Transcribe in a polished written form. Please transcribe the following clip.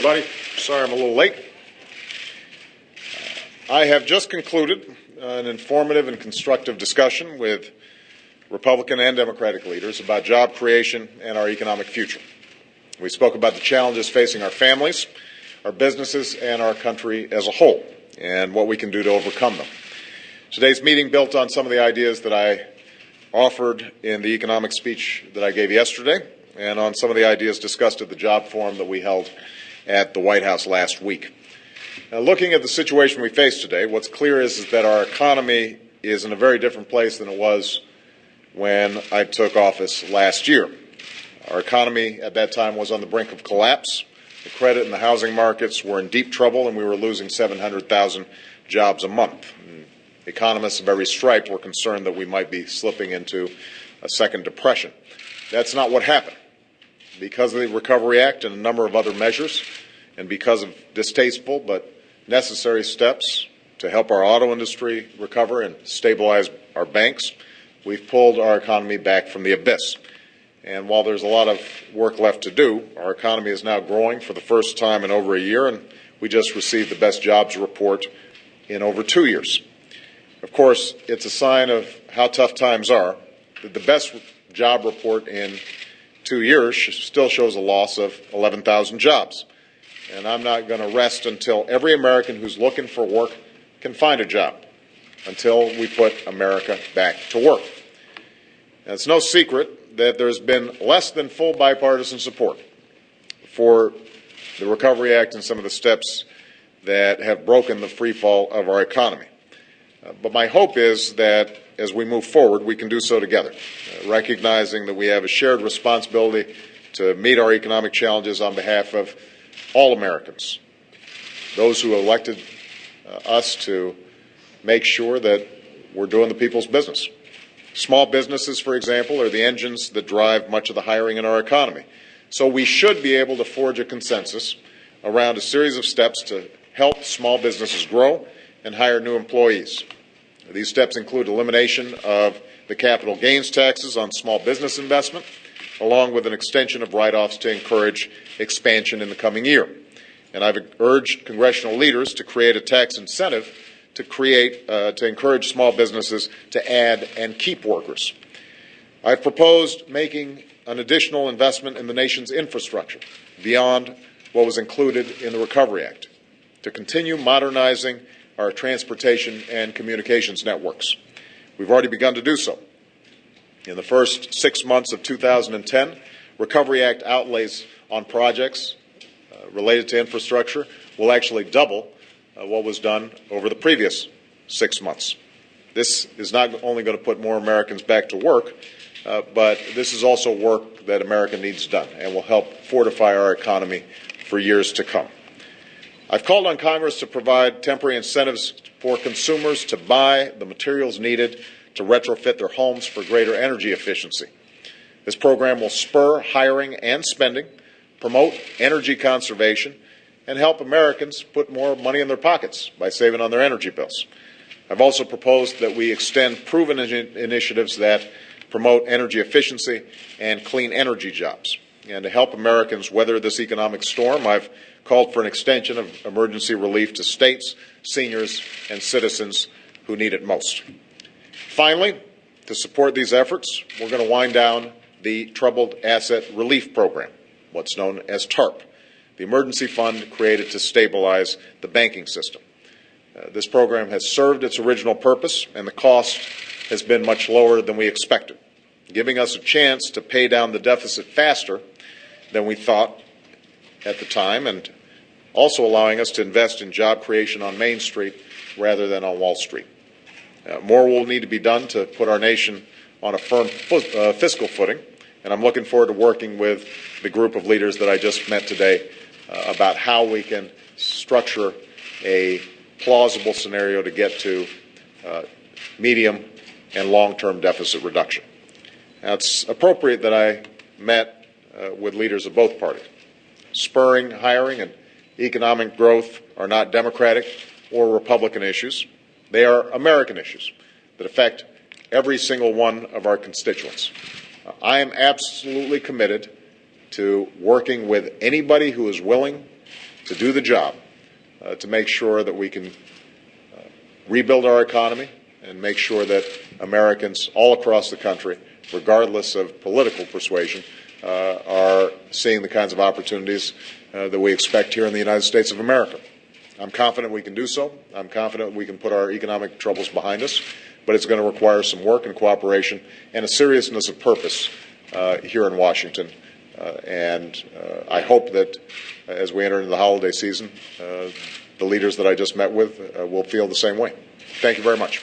everybody. Sorry I'm a little late. I have just concluded an informative and constructive discussion with Republican and Democratic leaders about job creation and our economic future. We spoke about the challenges facing our families, our businesses, and our country as a whole, and what we can do to overcome them. Today's meeting built on some of the ideas that I offered in the economic speech that I gave yesterday, and on some of the ideas discussed at the job forum that we held at the White House last week. Now, looking at the situation we face today, what's clear is that our economy is in a very different place than it was when I took office last year. Our economy at that time was on the brink of collapse. The credit and the housing markets were in deep trouble, and we were losing 700,000 jobs a month. Economists of every stripe were concerned that we might be slipping into a second depression. That's not what happened. Because of the Recovery Act and a number of other measures, and because of distasteful but necessary steps to help our auto industry recover and stabilize our banks, we've pulled our economy back from the abyss. And while there's a lot of work left to do, our economy is now growing for the first time in over a year, and we just received the best jobs report in over 2 years. Of course, it's a sign of how tough times are that the best job report in 2 years still shows a loss of 11,000 jobs. And I'm not going to rest until every American who's looking for work can find a job, until we put America back to work. And it's no secret that there's been less than full bipartisan support for the Recovery Act and some of the steps that have broken the free fall of our economy. But my hope is that as we move forward, we can do so together, recognizing that we have a shared responsibility to meet our economic challenges on behalf of all Americans, those who elected us to make sure that we're doing the people's business. Small businesses, for example, are the engines that drive much of the hiring in our economy. So we should be able to forge a consensus around a series of steps to help small businesses grow and hire new employees. These steps include elimination of the capital gains taxes on small business investment, along with an extension of write-offs to encourage expansion in the coming year. And I've urged congressional leaders to create a tax incentive to encourage small businesses to add and keep workers. I've proposed making an additional investment in the nation's infrastructure beyond what was included in the Recovery Act, to continue modernizing our transportation and communications networks. We've already begun to do so. In the first 6 months of 2010, Recovery Act outlays on projects related to infrastructure will actually double what was done over the previous 6 months. This is not only going to put more Americans back to work, but this is also work that America needs done and will help fortify our economy for years to come. I've called on Congress to provide temporary incentives for consumers to buy the materials needed to retrofit their homes for greater energy efficiency. This program will spur hiring and spending, promote energy conservation, and help Americans put more money in their pockets by saving on their energy bills. I've also proposed that we extend proven initiatives that promote energy efficiency and clean energy jobs. And to help Americans weather this economic storm, I've called for an extension of emergency relief to states, seniors, and citizens who need it most. Finally, to support these efforts, we're going to wind down the Troubled Asset Relief Program, what's known as TARP, the emergency fund created to stabilize the banking system. This program has served its original purpose, and the cost has been much lower than we expected, giving us a chance to pay down the deficit faster than we thought at the time, and also allowing us to invest in job creation on Main Street rather than on Wall Street. More will need to be done to put our nation on a firm fiscal footing, and I'm looking forward to working with the group of leaders that I just met today about how we can structure a plausible scenario to get to medium and long-term deficit reduction. Now, it's appropriate that I met with leaders of both parties. Spurring hiring and economic growth are not Democratic or Republican issues. They are American issues that affect every single one of our constituents. I am absolutely committed to working with anybody who is willing to do the job, to make sure that we can rebuild our economy and make sure that Americans all across the country, regardless of political persuasion, are seeing the kinds of opportunities that we expect here in the United States of America. I'm confident we can do so. I'm confident we can put our economic troubles behind us, but it's going to require some work and cooperation and a seriousness of purpose here in Washington. And I hope that as we enter into the holiday season, the leaders that I just met with will feel the same way. Thank you very much.